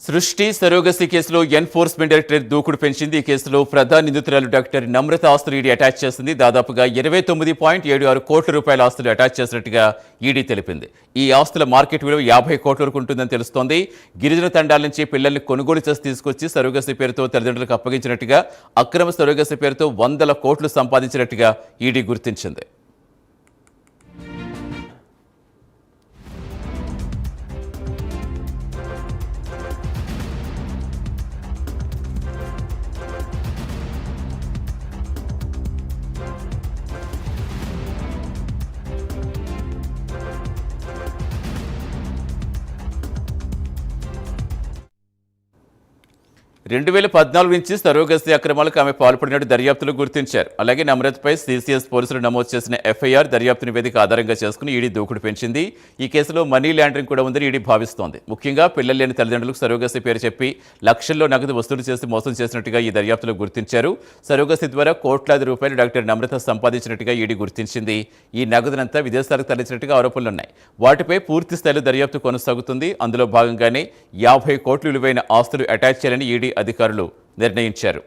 సృష్టి సరోగసి కేసులో enforcement directorate దూకుడు పెంచింది. ఈ కేసులో ప్రధాన నిందితురాలు డాక్టర్ నమ్రత ఆస్తులు ఈడీ అటాచ్ చేసింది. దాదాపుగా 29.76 కోట్ల రూపాయల ఆస్తులు అటాచ్ చేసినట్టుగా ఈడీ తెలిపింది. ఈ ఆస్తుల మార్కెట్ విలువ 50 కోట్ల వరకు ఉంటుందని తెలుస్తోంది. గిరిజన తండాల నుంచి పిల్లల్ని కొనుగోలు చేసి తీసుకొచ్చి సరోగసి పేరుతో తల్లిదండ్రులకు అప్పగించినట్టుగా, అక్రమ సరోగసి పేరుతో 100 కోట్లు సంపాదించినట్టుగా ఈడీ గుర్తించింది. రెండు 2014 నుంచి సరోగసి అక్రమాలకు ఆమె పాల్పడినట్టు దర్యాప్తులు గుర్తించారు. అలాగే నమ్రతపై సిసిఎస్ పోలీసులు నమోదు చేసిన ఎఫ్ఐఆర్ దర్యాప్తు నివేదిక ఆధారంగా చేసుకుని ఈడీ దూకుడు పెంచింది. ఈ కేసులో మనీ లాండరింగ్ కూడా ఉందని ఈడీ భావిస్తోంది. ముఖ్యంగా పిల్లలు లేని తల్లిదండ్రులకు సరోగసి పేరు చెప్పి లక్షల్లో నగదు వసూలు చేసి మోసం చేసినట్టుగా ఈ దర్యాప్తులో గుర్తించారు. సరోగసి ద్వారా కోట్లాది రూపాయలు డాక్టర్ నమ్రత సంపాదించినట్టుగా ఈడీ గుర్తించింది. ఈ నగదునంతా విదేశాలకు తరలించినట్టుగా ఆరోపణలున్నాయి. వాటిపై పూర్తి స్థాయిలో దర్యాప్తు కొనసాగుతుంది. అందులో భాగంగానే 50 కోట్ల విలువైన ఆస్తులు అటాచ్ చేయాలని ఈడీ అధికారులు నిర్ణయించారు.